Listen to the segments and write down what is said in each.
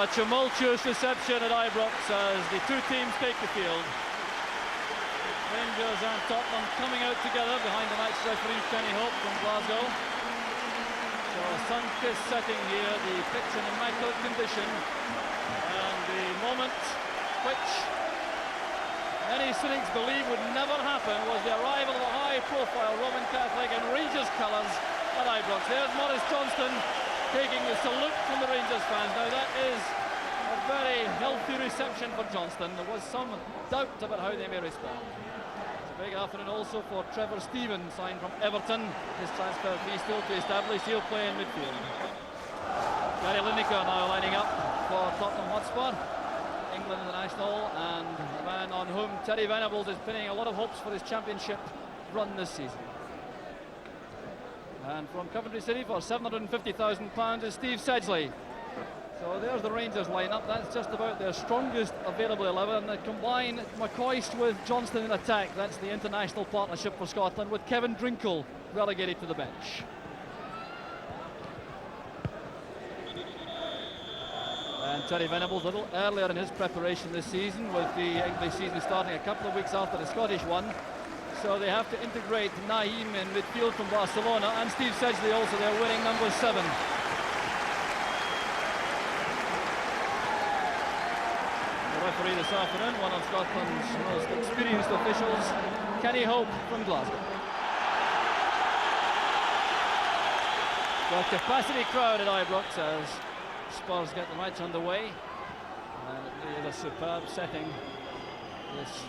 A tumultuous reception at Ibrox as the two teams take the field. Rangers and Tottenham coming out together behind the match referee Kenny Hope from Glasgow. So a sun-kissed setting here, the pitch in immaculate condition, and the moment which many cynics believe would never happen was the arrival of a high-profile Roman Catholic in Rangers colours at Ibrox. There's Maurice Johnston taking the salute from the Rangers fans. Now that is a very healthy reception for Johnston. There was some doubt about how they may respond. It's a big afternoon also for Trevor Steven, signed from Everton. His transfer fee still to establish. He'll play in midfield. Gary Lineker now lining up for Tottenham Hotspur, England international, and the man on whom Terry Venables is pinning a lot of hopes for his championship run this season. And from Coventry City for £750,000 is Steve Sedgley. So there's the Rangers lineup. That's just about their strongest available 11. And they combine McCoist with Johnston in attack. That's the international partnership for Scotland, with Kevin Drinkle relegated to the bench. And Terry Venables a little earlier in his preparation this season, with the English season starting a couple of weeks after the Scottish one. So they have to integrate Naeem in midfield from Barcelona, and Steve Sedgley also, their winning number 7. The referee this afternoon, one of Scotland's most experienced officials, Kenny Hope from Glasgow. The capacity crowd at Ibrox as Spurs get the match underway. And it is a superb setting, this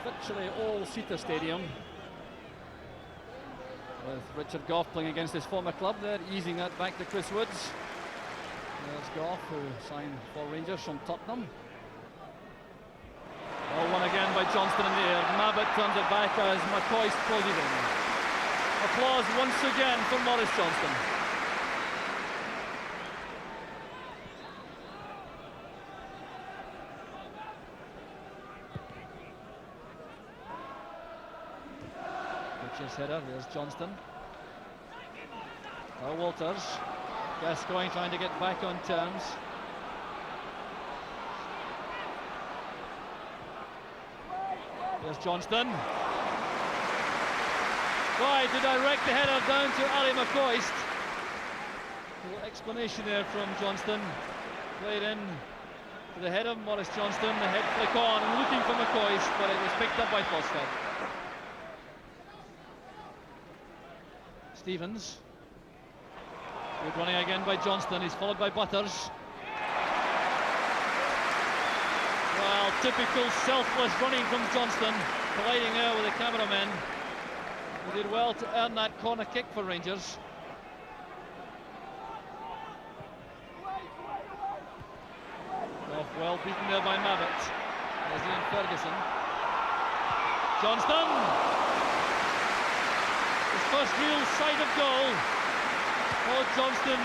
virtually all-seater stadium, with Richard Gough playing against his former club there, easing that back to Chris Woods. There's Gough, who signed for Rangers from Tottenham. Oh, one again by Johnston in the air. Mabbutt turns it back as McCoist closes in. Applause once again for Maurice Johnston. Header, there's Johnston. Now Walters. Gascoigne trying to get back on terms. There's Johnston. Try to direct the header down to Ali McCoist. A little explanation there from Johnston. Played in to the head of Maurice Johnston. The head flick on, looking for McCoist, but it was picked up by Fosford. Stevens. Good running again by Johnston. He's followed by Butters. Well, typical selfless running from Johnston, colliding there with the cameramen. He did well to earn that corner kick for Rangers. Off well beaten there by Mabbutt. There's Ian Ferguson. Johnston! His first real sight of goal. Oh, Johnston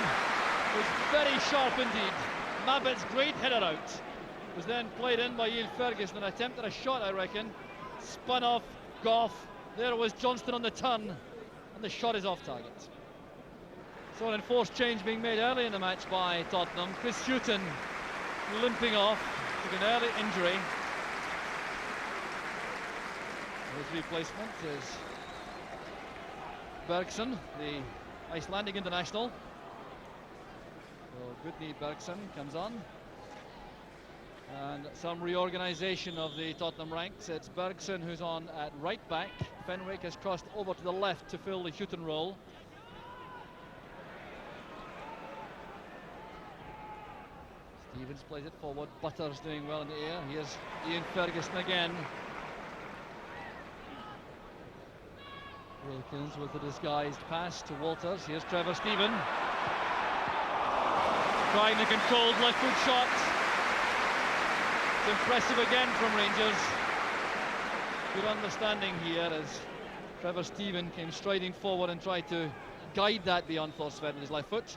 was very sharp indeed. Mabbutt's great header out was then played in by Ian Ferguson, and attempted a shot, I reckon. Spun off Gough. There was Johnston on the turn, and the shot is off target. So an enforced change being made early in the match by Tottenham. Chris Hughton limping off, took an early injury. His replacement is Bergson, the Icelandic international. So Gudni Bergson comes on. And some reorganisation of the Tottenham ranks. It's Bergson who's on at right back. Fenwick has crossed over to the left to fill the Hughton role. Stevens plays it forward. Butters doing well in the air. Here's Ian Ferguson again. Wilkins with the disguised pass to Walters. Here's Trevor Steven. Trying the controlled left foot shot. It's impressive again from Rangers. Good understanding here as Trevor Steven came striding forward and tried to guide that beyond Forsved with his left foot.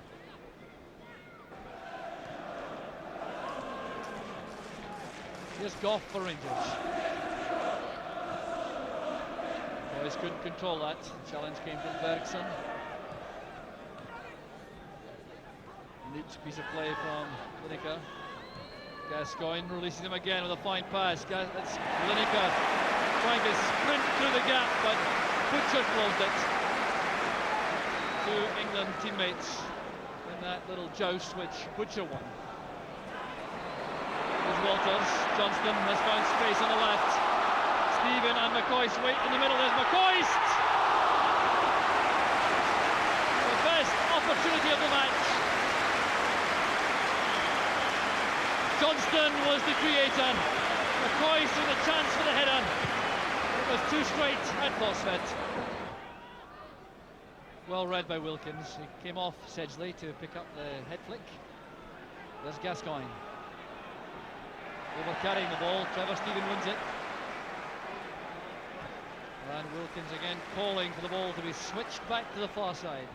Here's Gough for Rangers. Boys couldn't control that. The challenge came from Bergson. Neat piece of play from Lineker. Gascoigne releasing him again with a fine pass. It's Lineker trying to sprint through the gap, but Butcher closed it. Two England teammates in that little joust which Butcher won. There's Walters. Johnston has found space on the left. Stephen and McCoist wait in the middle. There's McCoist! The best opportunity of the match. Johnston was the creator. McCoist with a chance for the header. It was too straight at Thorstvedt. Well read by Wilkins. He came off Sedgley to pick up the head flick. There's Gascoigne. Over carrying the ball. Trevor Stephen wins it. And Wilkins again calling for the ball to be switched back to the far side.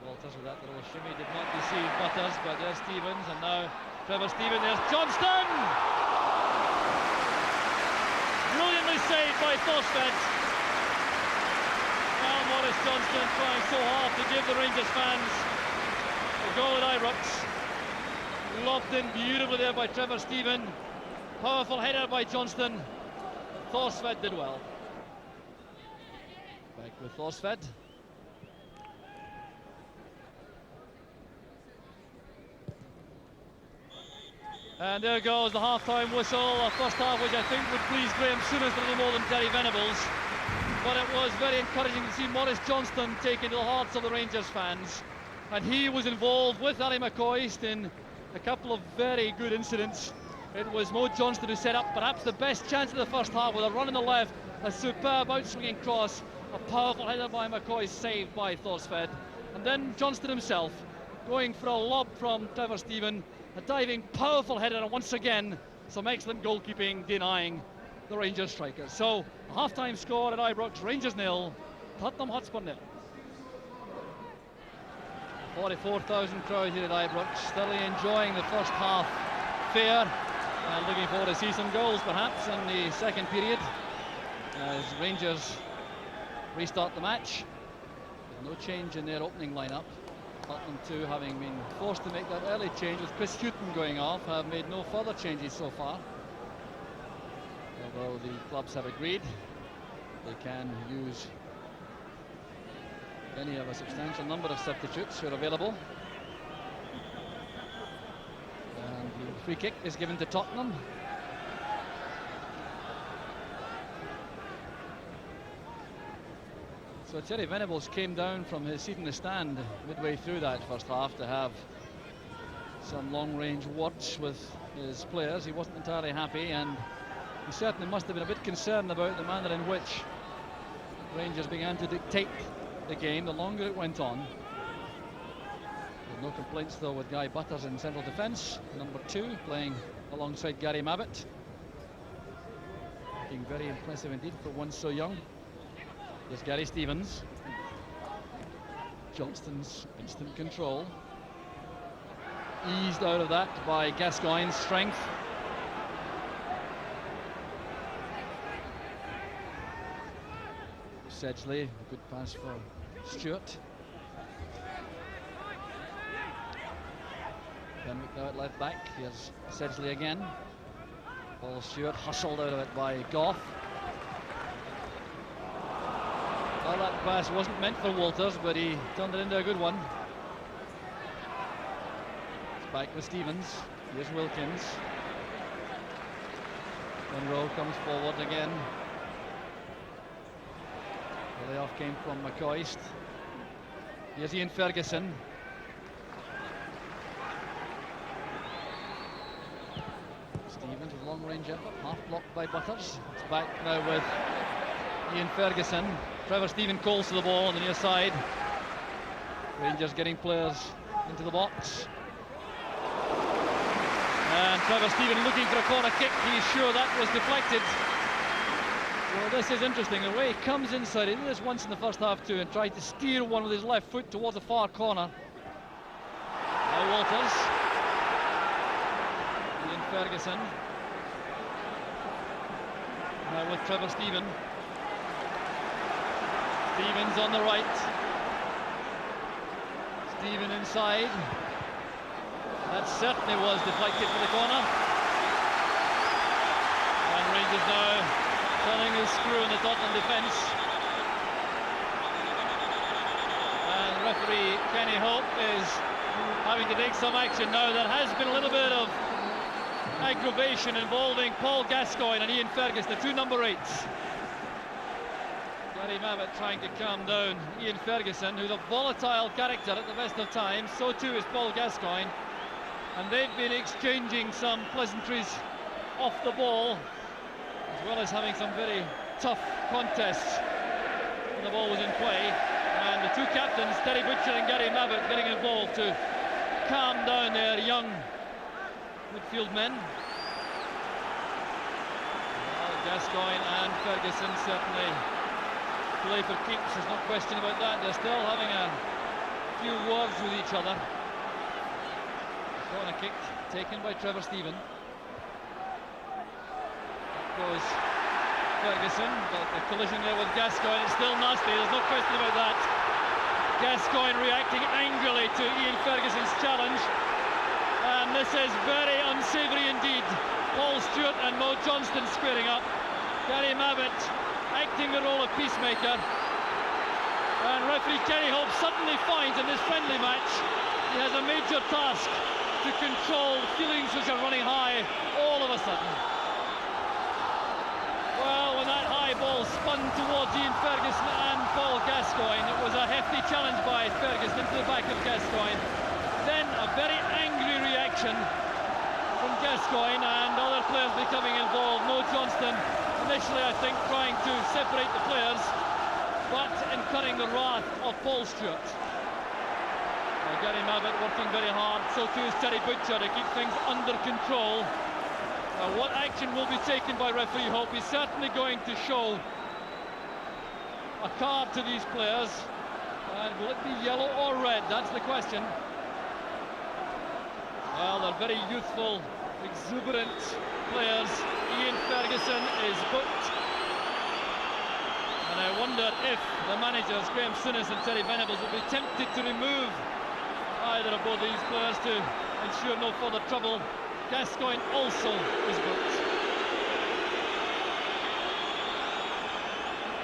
Walters with that little shimmy did not deceive Butters, but there's Stevens, and now Trevor Stephen, there's Johnston! Brilliantly saved by Thorstvedt. Now Maurice Johnston trying so hard to give the Rangers fans a goal at Ibrox. Lobbed in beautifully there by Trevor Stephen. Powerful header by Johnston. Thorstvedt did well. Back with Thorstvedt. And there goes the half-time whistle. A first half which I think would please Graham Souness a little more than Terry Venables. But it was very encouraging to see Maurice Johnston take into the hearts of the Rangers fans. And he was involved with Ally McCoist in a couple of very good incidents. It was Mo Johnston who set up perhaps the best chance of the first half with a run on the left, a superb out-swinging cross, a powerful header by McCoist saved by Thorstvedt. And then Johnston himself going for a lob from Trevor Stephen. A diving, powerful header, and once again, some excellent goalkeeping denying the Rangers strikers. So, a half-time score at Ibrox, Rangers 0, Tottenham Hotspur 0. 44,000 crowd here at Ibrox, thoroughly enjoying the first half fare, and looking forward to see some goals perhaps in the second period as Rangers restart the match. No change in their opening lineup. Tottenham too, having been forced to make that early change with Chris Hughton going off, have made no further changes so far. Although the clubs have agreed they can use any of a substantial number of substitutes who are available. And the free kick is given to Tottenham. So Terry Venables came down from his seat in the stand midway through that first half to have some long-range words with his players. He wasn't entirely happy, and he certainly must have been a bit concerned about the manner in which Rangers began to dictate the game the longer it went on. No complaints though with Guy Butters in central defence, number 2, playing alongside Gary Mabbutt. Looking very impressive indeed for one so young. There's Gary Stevens. Johnston's instant control. Eased out of that by Gascoigne's strength. Sedgley, a good pass for Stewart. Fenwick now at left back. Here's Sedgley again. Paul Stewart hustled out of it by Gough. Well, that pass wasn't meant for Walters, but he turned it into a good one. It's back with Stevens. Here's Wilkins. Monroe comes forward again. The layoff came from McCoist. Here's Ian Ferguson. Stevens with long range effort, half blocked by Butters. It's back now with Ian Ferguson. Trevor Stephen calls to the ball on the near side. Rangers getting players into the box. And Trevor Stephen looking for a corner kick. He's sure that was deflected. Well, this is interesting. The way he comes inside, he did this once in the first half too, and tried to steer one with his left foot towards the far corner. Now Walters. Ian Ferguson. Now with Trevor Stephen. Stevens on the right. Stephen inside. That certainly was deflected for the corner. And Rangers now turning his screw in the Tottenham defence. And referee Kenny Hope is having to take some action now. There has been a little bit of aggravation involving Paul Gascoigne and Ian Ferguson, the two number 8s. Gary Mabbutt trying to calm down Ian Ferguson, who's a volatile character at the best of times. So too is Paul Gascoigne. And they've been exchanging some pleasantries off the ball, as well as having some very tough contests when the ball was in play. And the two captains, Terry Butcher and Gary Mabbutt, getting involved to calm down their young midfield men. Well, Gascoigne and Ferguson certainly play for keeps, there's no question about that. They're still having a few words with each other. Corner kick taken by Trevor Stephen. Up goes Ferguson, but the collision there with Gascoigne, it's still nasty, there's no question about that. Gascoigne reacting angrily to Ian Ferguson's challenge, and this is very unsavoury indeed. Paul Stewart and Mo Johnston squaring up. Gary Mabbutt acting the role of peacemaker, and referee Kenny Hope suddenly finds in this friendly match he has a major task to control feelings which are running high all of a sudden. Well, when that high ball spun towards Ian Ferguson and Paul Gascoigne, it was a hefty challenge by Ferguson into the back of Gascoigne. Then a very angry reaction from Gascoigne and other players becoming involved. Mo Johnston initially, I think, trying to separate the players, but incurring the wrath of Paul Stewart. Gary Mabbutt working very hard, so too is Terry Butcher to keep things under control. What action will be taken by referee Hope? He's certainly going to show a card to these players, and will it be yellow or red? That's the question. Well, they're very youthful, exuberant players. Ian Ferguson is booked, and I wonder if the managers, Graham Souness and Terry Venables, will be tempted to remove either of both these players to ensure no further trouble. Gascoigne also is booked.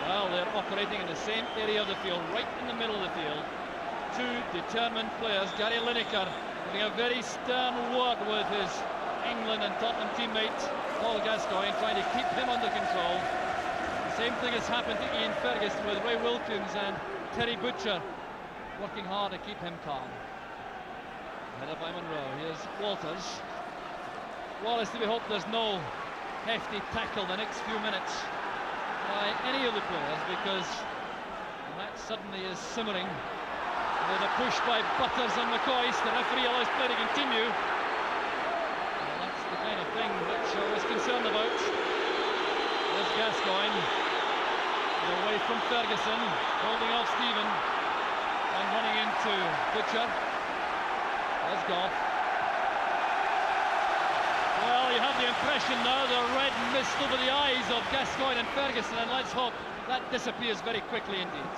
Well, they're operating in the same area of the field, right in the middle of the field. Two determined players. Gary Lineker having a very stern word with his England and Tottenham teammate Paul Gascoigne, trying to keep him under control. The same thing has happened to Ian Ferguson with Ray Wilkins and Terry Butcher working hard to keep him calm. Headed by Monroe. Here's Walters. Well, it's to be hoped there's no hefty tackle the next few minutes by any of the players, because the match suddenly is simmering. With a push by Butters and McCoist, the referee allows play to continue. Well, that's the kind of thing which I was concerned about. There's Gascoigne, away from Ferguson, holding off Stephen and running into Butcher. There's Goff. Well, you have the impression now the red mist over the eyes of Gascoigne and Ferguson, and let's hope that disappears very quickly indeed.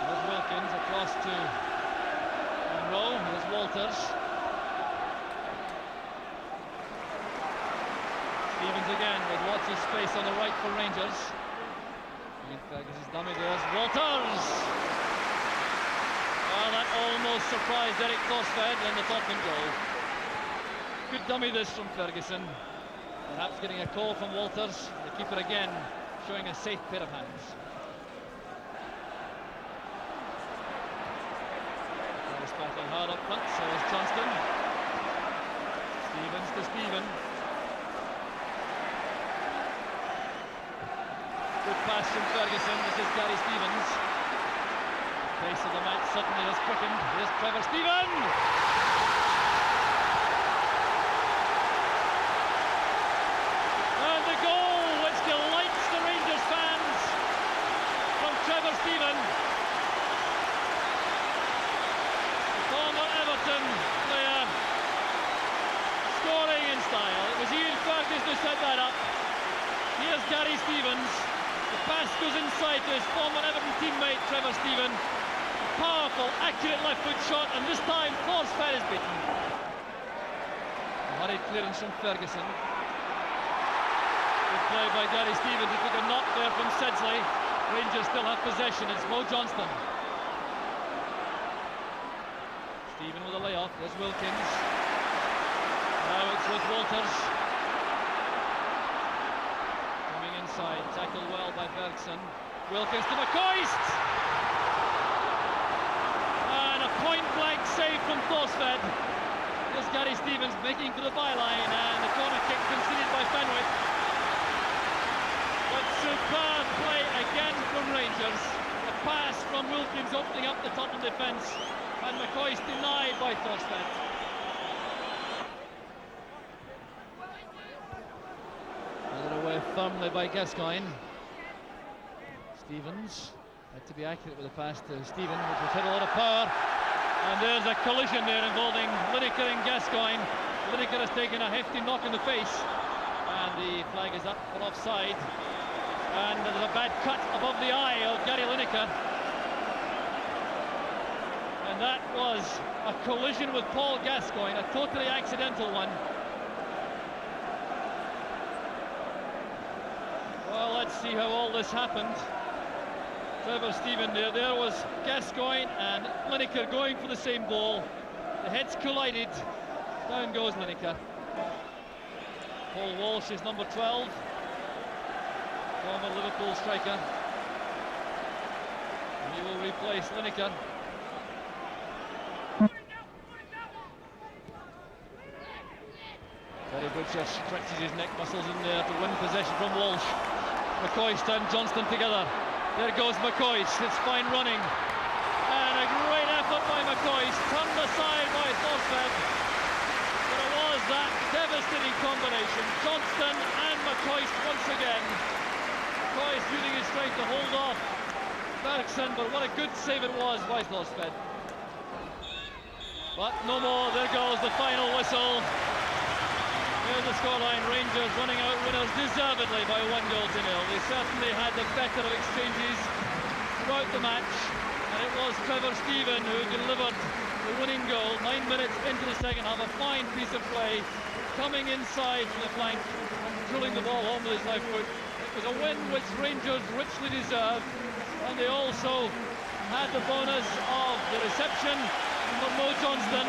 There's Wilkins across to Monroe. There's Walters. Stevens again with lots of space on the right for Rangers. Ian Ferguson's dummy, there's Walters. Well, that almost surprised Eric Thorstvedt in the Tottenham goal. Good dummy this from Ferguson. Perhaps getting a call from Walters. The keeper again showing a safe pair of hands. Paris battling hard up front, so is Johnston. Stevens to Stephen. Good pass from Ferguson. This is Gary Stevens. The pace of the match suddenly has quickened. Here's Trevor Stephen! And the goal which delights the Rangers fans from Trevor Stephen. The former Everton player scoring in style. It was Ian Ferguson who set that up. Here's Gary Stevens. The pass goes inside to his former Everton teammate Trevor Steven. Powerful, accurate left foot shot, and this time Thorstvedt is beaten. A hurried clearance from Ferguson. Good play by Gary Stevens, who took a knock there from Sedgley. Rangers still have possession. It's Mo Johnston. Steven with a layoff. There's Wilkins. Now it's with Walters. Coming inside, tackled well by Bergson. Wilkins to McCoist! And a point-blank save from Thorstvedt. Here's Gary Stevens making for the byline, and the corner kick conceded by Fenwick. But superb play again from Rangers. A pass from Wilkins opening up the Tottenham defence, and McCoist denied by Thorstvedt. Another away firmly by Gascoigne. Stevens had to be accurate with the pass to Steven, which has hit a lot of power. And there's a collision there involving Lineker and Gascoigne. Lineker has taken a hefty knock in the face, and the flag is up for offside. And there's a bad cut above the eye of Gary Lineker. And that was a collision with Paul Gascoigne, a totally accidental one. Well, let's see how all this happened. Trevor Steven there was Gascoigne and Lineker going for the same ball. The heads collided. Down goes Lineker. Paul Walsh is number 12. Former Liverpool striker. He will replace Lineker. Terry Butcher stretches his neck muscles in there to win possession from Walsh. McCoist and Johnston together. There goes McCoist. It's fine running. And a great effort by McCoist. Turned aside by Thorstvedt. But it was that devastating combination. Johnston and McCoist once again. McCoist using his strength to hold off Bergson, but what a good save it was by Thorstvedt. But no more. There goes the final whistle. Here's the scoreline. Rangers running out winners deservedly by 1-0. They certainly had the better of exchanges throughout the match, and it was Trevor Steven who delivered the winning goal 9 minutes into the second half. A fine piece of play, coming inside from the flank and drilling the ball home with his left foot. It was a win which Rangers richly deserved, and they also had the bonus of the reception from Mo Johnston.